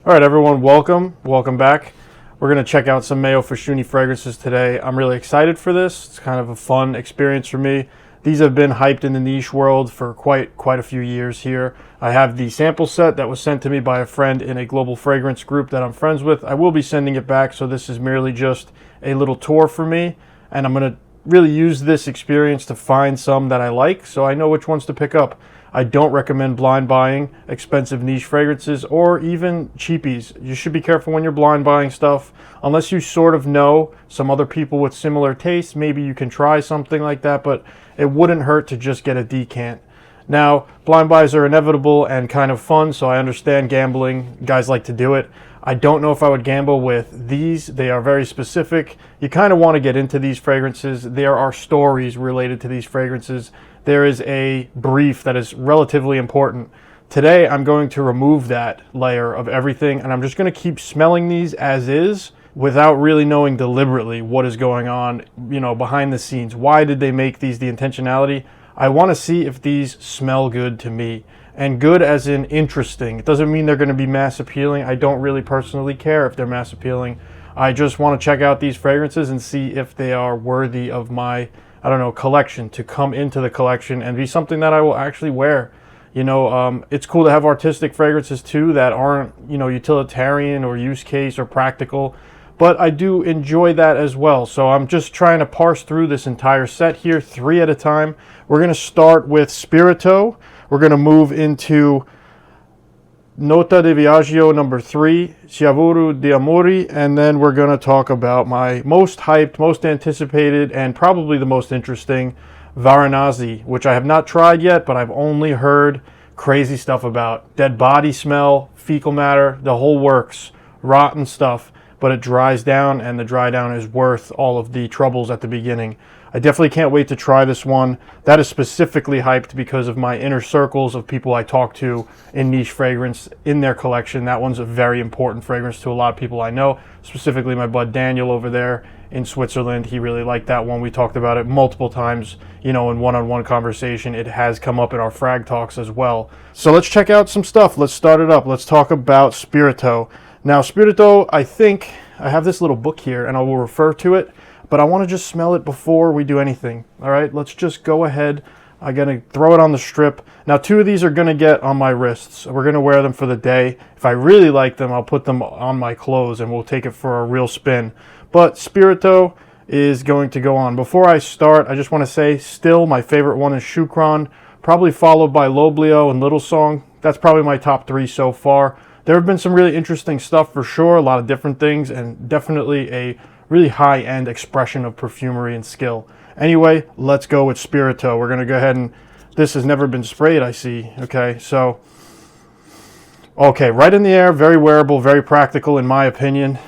All right, everyone, welcome back. We're going to check out some Mayo Fusciuni fragrances today. I'm really excited for this. It's kind of a fun experience for me. These have been hyped in the niche world for quite a few years here. I have the sample set that was sent to me by a friend in a global fragrance group that I'm friends with. I will be sending it back, so this is merely just a little tour for me, and I'm going to really use this experience to find some that I like so I know which ones to pick up. I don't recommend blind buying expensive niche fragrances or even cheapies. You should be careful when you're blind buying stuff. Unless you sort of know some other people with similar tastes, maybe you can try something like that, but it wouldn't hurt to just get a decant. Now, blind buys are inevitable and kind of fun, so I understand gambling. Guys like to do it. I don't know if I would gamble with these. They are very specific. You kind of want to get into these fragrances. There are stories related to these fragrances. There is a brief that is relatively important. Today, I'm going to remove that layer of everything, and I'm just going to keep smelling these as is without really knowing deliberately what is going on, behind the scenes. Why did they make these? The intentionality. I want to see if these smell good to me. And good as in interesting. It doesn't mean they're going to be mass appealing. I don't really personally care if they're mass appealing. I just want to check out these fragrances and see if they are worthy of my, collection, to come into the collection and be something that I will actually wear. It's cool to have artistic fragrances too that aren't, utilitarian or use case or practical. But I do enjoy that as well. So I'm just trying to parse through this entire set here, 3 at a time. We're going to start with Spirito. We're going to move into Nota de Viaggio number 3, Sciavoro di Amori, and then we're going to talk about my most hyped, most anticipated, and probably the most interesting, Varanasi, which I have not tried yet, but I've only heard crazy stuff about. Dead body smell, fecal matter, the whole works, rotten stuff, but it dries down, and the dry down is worth all of the troubles at the beginning. I definitely can't wait to try this one. That is specifically hyped because of my inner circles of people I talk to in niche fragrance in their collection. That one's a very important fragrance to a lot of people I know, specifically my bud Daniel over there in Switzerland. He really liked that one. We talked about it multiple times, in one-on-one conversation. It has come up in our Frag Talks as well. So let's check out some stuff. Let's start it up. Let's talk about Spirito. Now, Spirito, I think I have this little book here, and I will refer to it. But I want to just smell it before we do anything. All right, let's just go ahead. I'm going to throw it on the strip. Now, 2 of these are going to get on my wrists. We're going to wear them for the day. If I really like them, I'll put them on my clothes and we'll take it for a real spin. But Spirito is going to go on. Before I start, I just want to say still my favorite one is Shukran, probably followed by Loblio and Little Song. That's probably my top 3 so far. There have been some really interesting stuff for sure, a lot of different things, and definitely a really high-end expression of perfumery and skill. Anyway, let's go with Spirito. We're going to go ahead and... This has never been sprayed, I see. Okay, so... Okay, right in the air, very wearable, very practical in my opinion.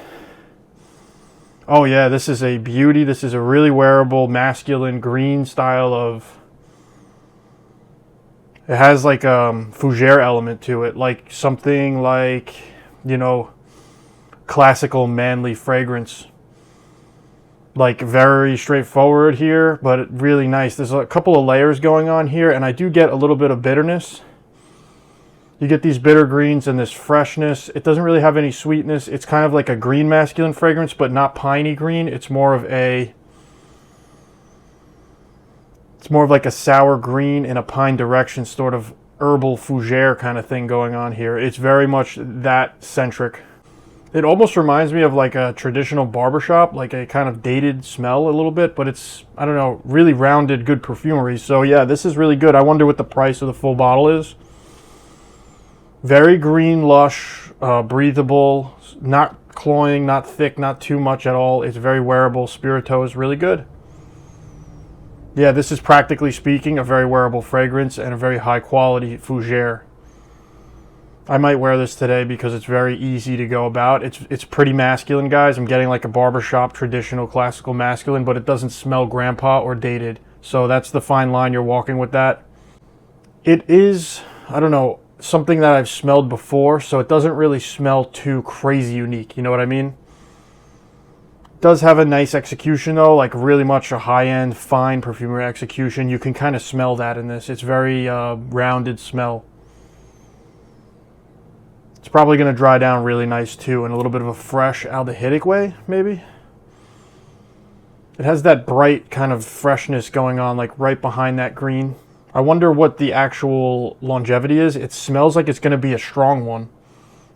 Oh yeah, this is a beauty. This is a really wearable, masculine, green style of... It has like a fougere element to it, like something like, classical manly fragrance. Like very straightforward here, but really nice. There's a couple of layers going on here, and I do get a little bit of bitterness. You get these bitter greens and this freshness. It doesn't really have any sweetness. It's kind of like a green masculine fragrance, but not piney green. It's more of like a sour green in a pine direction, sort of herbal fougere kind of thing going on here. It's very much that centric. It almost reminds me of like a traditional barbershop, like a kind of dated smell a little bit, but it's, really rounded, good perfumery. So yeah, this is really good. I wonder what the price of the full bottle is. Very green, lush, breathable, not cloying, not thick, not too much at all. It's very wearable. Spirito is really good. Yeah, this is practically speaking a very wearable fragrance and a very high quality fougere. I might wear this today because it's very easy to go about. It's pretty masculine, guys. I'm getting like a barbershop traditional classical masculine, but it doesn't smell grandpa or dated. So that's the fine line you're walking with that. It is, something that I've smelled before, so it doesn't really smell too crazy unique. You know what I mean? It does have a nice execution though, like really much a high-end, fine perfumery execution. You can kind of smell that in this. It's very rounded smell. It's probably going to dry down really nice too, in a little bit of a fresh aldehydic way, maybe. It has that bright kind of freshness going on, like right behind that green. I wonder what the actual longevity is. It smells like it's going to be a strong one.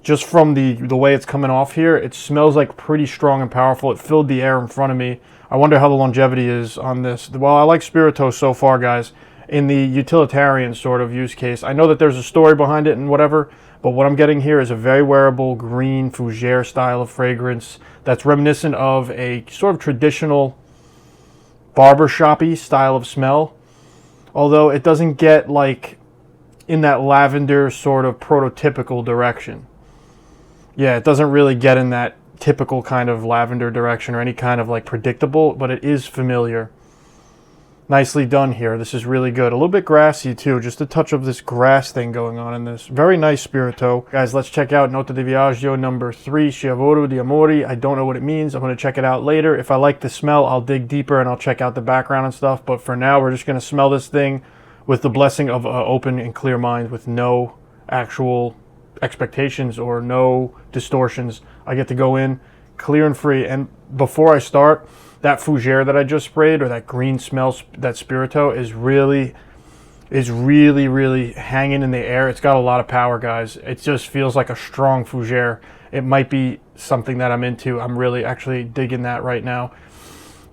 Just from the way it's coming off here, it smells like pretty strong and powerful. It filled the air in front of me. I wonder how the longevity is on this. Well, I like Spirito so far, guys. In the utilitarian sort of use case, I know that there's a story behind it and whatever, but what I'm getting here is a very wearable green fougere style of fragrance that's reminiscent of a sort of traditional barbershop-y style of smell, although it doesn't get like in that lavender sort of prototypical direction. Yeah, it doesn't really get in that typical kind of lavender direction or any kind of like predictable, but it is familiar. Nicely done here. This is really good. A little bit grassy too, just a touch of this grass thing going on in this. Very nice Spirito. Guys, let's check out Nota di Viaggio number 3, Sciavoro di Amore. I don't know what it means. I'm going to check it out later. If I like the smell, I'll dig deeper and I'll check out the background and stuff. But for now, we're just going to smell this thing with the blessing of an open and clear mind with no actual expectations or no distortions. I get to go in clear and free. And before I start, that fougere that I just sprayed, or that green smell, that Spirito is really hanging in the air. It's got a lot of power, guys. It just feels like a strong fougere. It might be something that I'm into. I'm really actually digging that right now.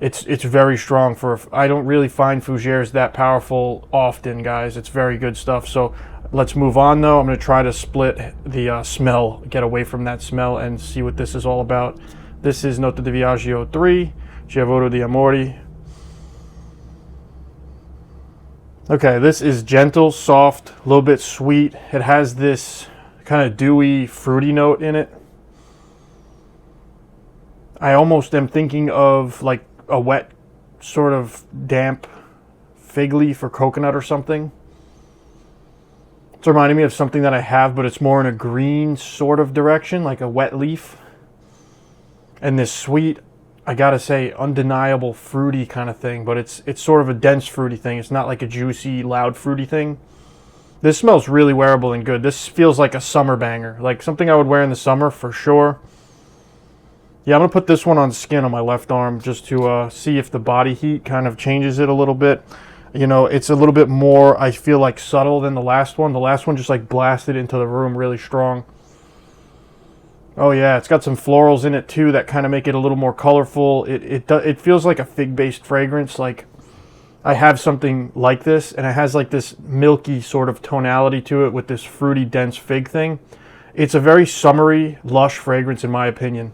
It's very strong for, I don't really find fougères that powerful often, guys. It's very good stuff. So let's move on though. I'm going to try to split the smell, get away from that smell and see what this is all about. This is Nota di Viaggio 3. Sciavoro di Amore. Okay, this is gentle, soft, a little bit sweet. It has this kind of dewy, fruity note in it. I almost am thinking of like a wet, sort of damp fig leaf or coconut or something. It's reminding me of something that I have, but it's more in a green sort of direction, like a wet leaf. And this sweet, I gotta say, undeniable fruity kind of thing, but it's sort of a dense fruity thing. It's not like a juicy, loud fruity thing. This smells really wearable and good. This feels like a summer banger, like something I would wear in the summer for sure. Yeah, I'm gonna put this one on skin on my left arm just to see if the body heat kind of changes it a little bit. You know, it's a little bit more, I feel like, subtle than the last one. The last one just like blasted into the room really strong. Oh yeah, it's got some florals in it too that kind of make it a little more colorful. It feels like a fig-based fragrance. Like I have something like this, and it has like this milky sort of tonality to it with this fruity, dense fig thing. It's a very summery, lush fragrance in my opinion.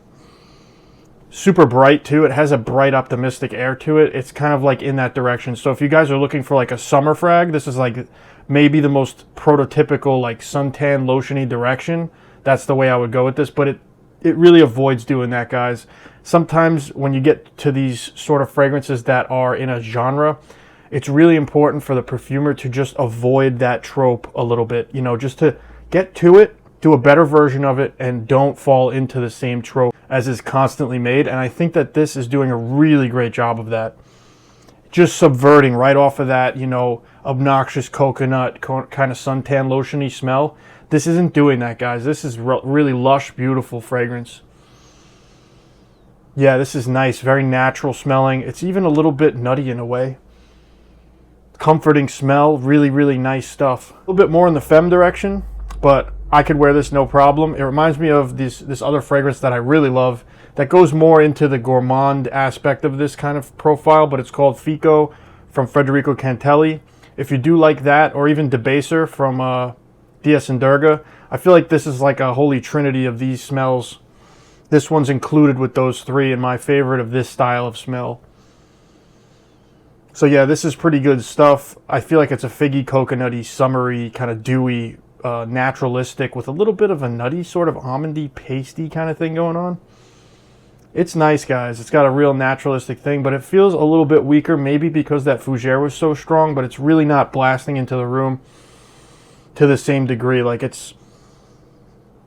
Super bright too. It has a bright, optimistic air to it. It's kind of like in that direction. So if you guys are looking for like a summer frag, this is like maybe the most prototypical like suntan lotiony direction. That's the way I would go with this, but it really avoids doing that, guys. Sometimes when you get to these sort of fragrances that are in a genre, it's really important for the perfumer to just avoid that trope a little bit, you know, just to get to it, do a better version of it, and don't fall into the same trope as is constantly made. And I think that this is doing a really great job of that. Just subverting right off of that, you know, obnoxious coconut kind of suntan lotiony smell. This isn't doing that, guys. This is really lush, beautiful fragrance. Yeah, this is nice. Very natural smelling. It's even a little bit nutty in a way. Comforting smell. Really nice stuff. A little bit more in the femme direction, but I could wear this no problem. It reminds me of this other fragrance that I really love that goes more into the gourmand aspect of this kind of profile, but it's called Fico from Federico Cantelli. If you do like that, or even Debaser from Diaz and Durga, I feel like this is like a holy trinity of these smells. This one's included with those three, and my favorite of this style of smell. So yeah, this is pretty good stuff. I feel like it's a figgy, coconutty, summery, kind of dewy, naturalistic with a little bit of a nutty, sort of almondy, pasty kind of thing going on. It's nice, guys. It's got a real naturalistic thing, but it feels a little bit weaker, maybe because that fougere was so strong, but it's really not blasting into the room to the same degree. Like it's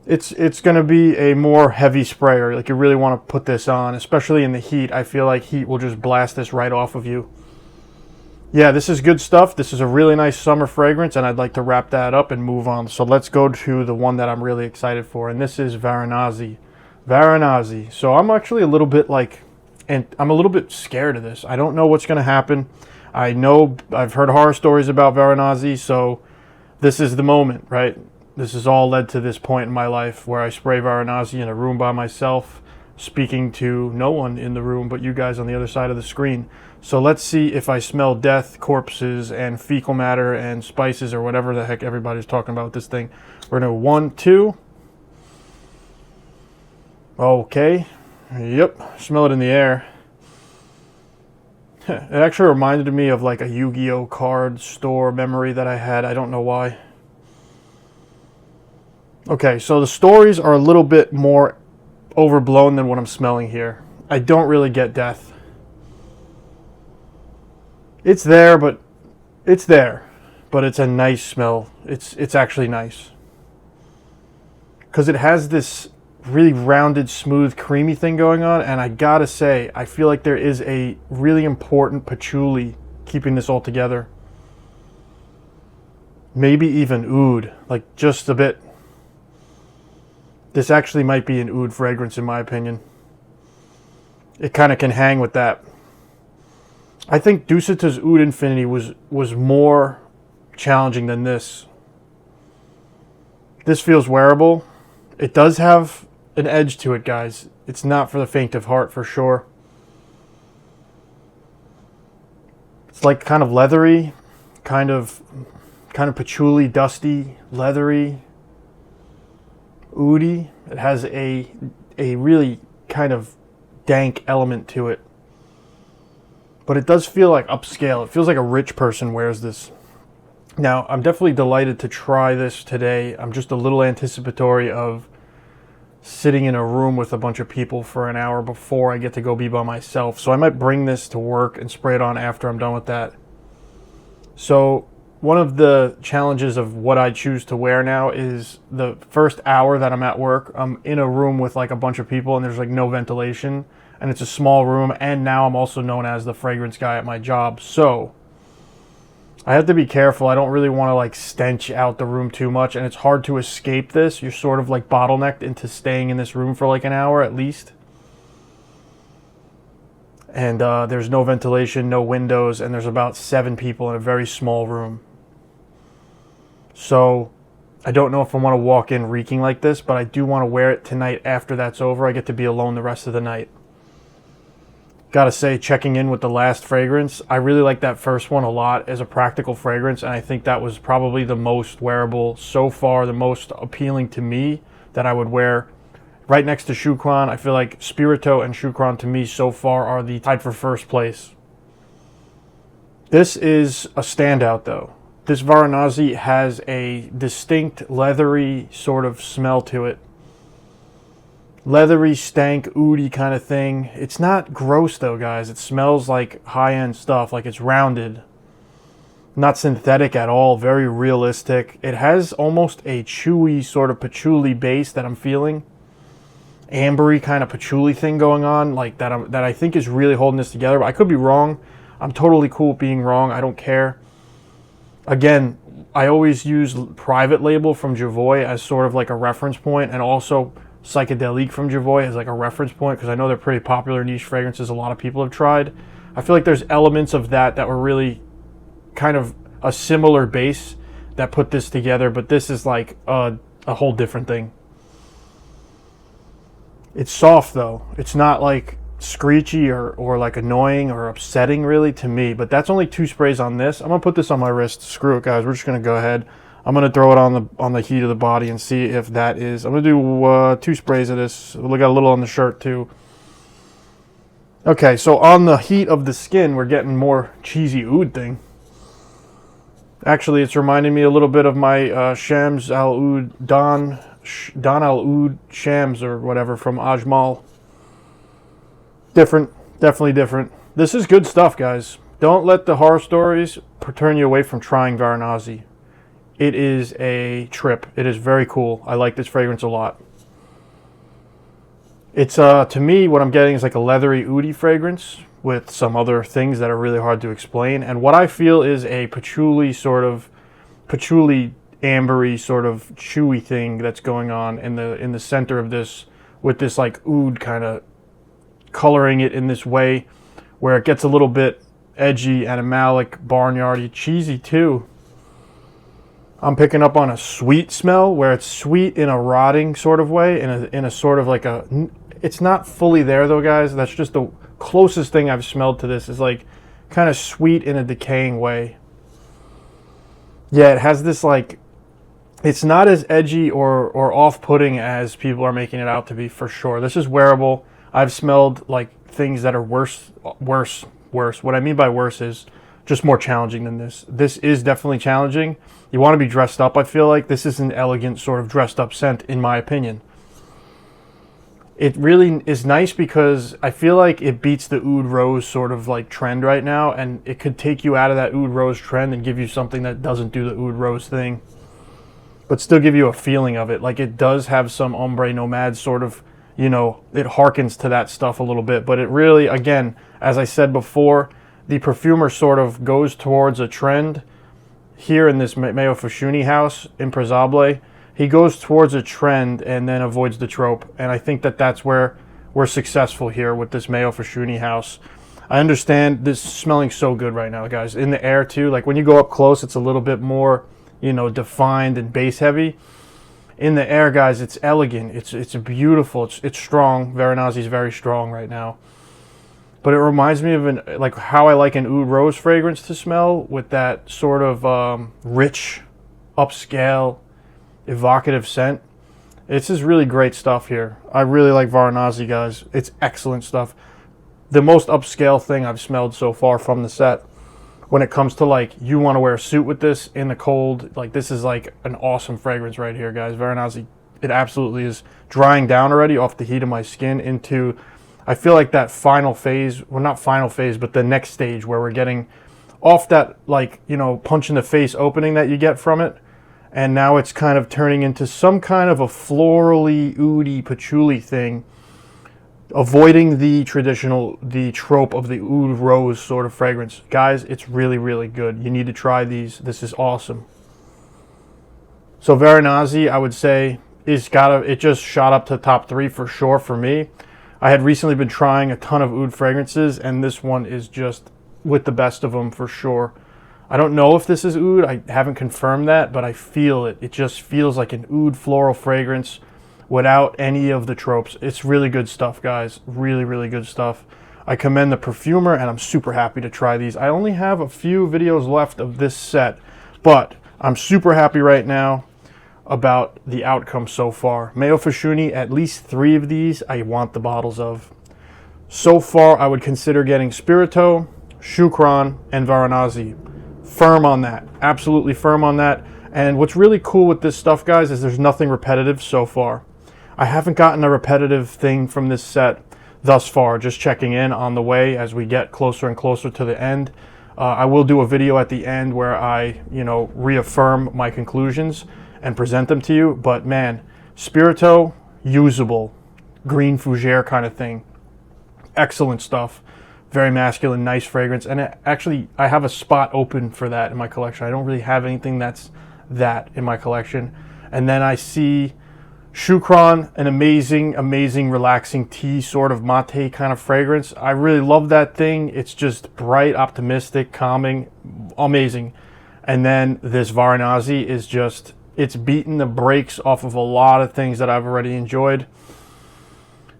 going to be a more heavy sprayer. Like you really want to put this on, especially in the heat. I feel like heat will just blast this right off of you. Yeah, this is good stuff. This is a really nice summer fragrance, and I'd like to wrap that up and move on. So let's go to the one that I'm really excited for, and this is Varanasi. Varanasi. So I'm actually a little bit and I'm a little bit scared of this. I don't know what's going to happen. I know I've heard horror stories about Varanasi, so this is the moment, right? This has all led to this point in my life where I spray Varanasi in a room by myself, speaking to no one in the room but you guys on the other side of the screen. So let's see if I smell death, corpses, and fecal matter and spices or whatever the heck everybody's talking about with this thing. We're going to 1, 2. Okay. Yep. Smell it in the air. It actually reminded me of like a Yu-Gi-Oh card store memory that I had. I don't know why. Okay, so the stories are a little bit more overblown than what I'm smelling here. I don't really get death. It's there, but it's a nice smell. It's actually nice. Because it has this really rounded, smooth, creamy thing going on, and I gotta say, I feel like there is a really important patchouli keeping this all together. Maybe even oud, like just a bit. This actually might be an oud fragrance in my opinion. It kind of can hang with that. I think Ducita's Oud Infinity was more challenging than this. This feels wearable. It does have an edge to it, guys. It's not for the faint of heart for sure. It's like kind of leathery, kind of patchouli, dusty, leathery, oudy. It has a really kind of dank element to it. But it does feel like upscale. It feels like a rich person wears this. Now, I'm definitely delighted to try this today. I'm just a little anticipatory of sitting in a room with a bunch of people for an hour before I get to go be by myself. So I might bring this to work and spray it on after I'm done with that. So one of the challenges of what I choose to wear now is the first hour that I'm at work, I'm in a room with like a bunch of people and there's like no ventilation. And it's a small room, and now I'm also known as the fragrance guy at my job. So I have to be careful. I don't really want to like stench out the room too much, and it's hard to escape this. You're sort of like bottlenecked into staying in this room for like an hour at least. And there's no ventilation, no windows, and there's about 7 people in a very small room. So I don't know if I want to walk in reeking like this, but I do want to wear it tonight after that's over. I get to be alone the rest of the night. Gotta say, checking in with the last fragrance, I really like that first one a lot as a practical fragrance, and I think that was probably the most wearable so far, the most appealing to me that I would wear. Right next to Shukran, I feel like Spirito and Shukran to me so far are the tied for first place. This is a standout though. This Varanasi has a distinct leathery sort of smell to it. Leathery, stank, oudy kind of thing. It's not gross though, guys. It smells like high-end stuff, like it's rounded. Not synthetic at all, very realistic. It has almost a chewy sort of patchouli base that I'm feeling. Ambery kind of patchouli thing going on, like that I think is really holding this together, but I could be wrong. I'm totally cool with being wrong. I don't care. Again, I always use private label from Javoy as sort of like a reference point, and also Psychedelic from Javoy as like a reference point, because I know they're pretty popular niche fragrances a lot of people have tried. I feel like there's elements of that were really kind of a similar base that put this together, but this is like a whole different thing. It's soft though. It's not like screechy or like annoying or upsetting really to me, but that's only 2 sprays on this. I'm gonna put this on my wrist. Screw it, guys. We're just gonna go ahead. I'm going to throw it on the heat of the body and see if that is... I'm going to do 2 sprays of this. We got a little on the shirt too. Okay, so on the heat of the skin, we're getting more cheesy oud thing. Actually, it's reminding me a little bit of my Shams Al Oud, Don Al Oud Shams or whatever from Ajmal. Different, definitely different. This is good stuff, guys. Don't let the horror stories turn you away from trying Varanasi. It is a trip. It is very cool. I like this fragrance a lot. It's to me, what I'm getting is like a leathery, oudy fragrance with some other things that are really hard to explain. And what I feel is a patchouli ambery sort of chewy thing that's going on in the center of this, with this like oud kind of coloring it in this way where it gets a little bit edgy, animalic, barnyardy, cheesy too. I'm picking up on a sweet smell where it's sweet in a rotting sort of way, in a sort of like a, it's not fully there though, guys. That's just the closest thing I've smelled to this, is like kind of sweet in a decaying way. Yeah, it has this like, it's not as edgy or off-putting as people are making it out to be, for sure. This is wearable. I've smelled like things that are worse. What I mean by worse is just more challenging than this. This is definitely challenging. You want to be dressed up, I feel like. This is an elegant sort of dressed up scent, in my opinion. It really is nice because I feel like it beats the oud rose sort of like trend right now, and it could take you out of that oud rose trend and give you something that doesn't do the oud rose thing, but still give you a feeling of it. Like, it does have some ombre nomade sort of, you know, it harkens to that stuff a little bit, but it really, again, as I said before, the perfumer sort of goes towards a trend here in this Mayo Fusciuni house, Imprezable. He goes towards a trend and then avoids the trope, and I think that that's where we're successful here with this Mayo Fusciuni house. I understand this is smelling so good right now, guys. In the air too, like when you go up close, it's a little bit more, you know, defined and bass heavy. In the air, guys, it's elegant. It's beautiful. It's strong. Varanasi is very strong right now. But it reminds me of like how I like an oud rose fragrance to smell, with that sort of rich, upscale, evocative scent. It's just really great stuff here. I really like Varanasi, guys. It's excellent stuff. The most upscale thing I've smelled so far from the set. When it comes to like, you want to wear a suit with this in the cold, like this is like an awesome fragrance right here, guys. Varanasi, it absolutely is drying down already off the heat of my skin into, I feel like that final phase, well, not final phase, but the next stage where we're getting off that, like, you know, punch in the face opening that you get from it. And now it's kind of turning into some kind of a florally, oudy, patchouli thing, avoiding the traditional, the trope of the oud rose sort of fragrance. Guys, it's really, really good. You need to try these. This is awesome. So Varanasi, I would say, it just shot up to top 3 for sure for me. I had recently been trying a ton of oud fragrances, and this one is just with the best of them for sure. I don't know if this is oud. I haven't confirmed that, but I feel it. It just feels like an oud floral fragrance without any of the tropes. It's really good stuff, guys. Really, really good stuff. I commend the perfumer, and I'm super happy to try these. I only have a few videos left of this set, but I'm super happy right now about the outcome so far. Mayo Fusciuni, at least 3 of these I want the bottles of. So far, I would consider getting Spirito, Shukran, and Varanasi. Firm on that. Absolutely firm on that. And what's really cool with this stuff, guys, is there's nothing repetitive so far. I haven't gotten a repetitive thing from this set thus far, just checking in on the way as we get closer and closer to the end. I will do a video at the end where I, you know, reaffirm my conclusions and present them to you. But man, Spirito, usable, green fougere kind of thing. Excellent stuff. Very masculine, nice fragrance. And actually, I have a spot open for that in my collection. I don't really have anything that's that in my collection. And then I see Shukran, an amazing, amazing, relaxing tea sort of mate kind of fragrance. I really love that thing. It's just bright, optimistic, calming, amazing. And then this Varanasi is just, it's beaten the brakes off of a lot of things that I've already enjoyed.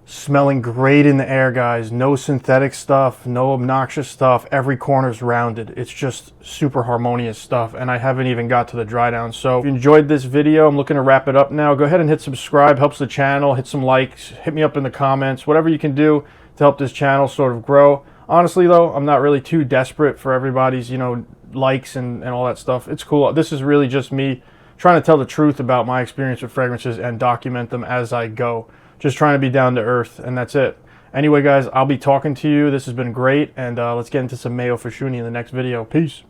Smelling great in the air, guys. No synthetic stuff, no obnoxious stuff. Every corner's rounded. It's just super harmonious stuff, and I haven't even got to the dry down. So if you enjoyed this video, I'm looking to wrap it up now. Go ahead and hit subscribe. Helps the channel. Hit some likes. Hit me up in the comments. Whatever you can do to help this channel sort of grow. Honestly, though, I'm not really too desperate for everybody's, you know, likes and all that stuff. It's cool. This is really just me trying to tell the truth about my experience with fragrances and document them as I go. Just trying to be down to earth, and that's it. Anyway, guys, I'll be talking to you. This has been great, and let's get into some Mayo Fusciuni in the next video. Peace.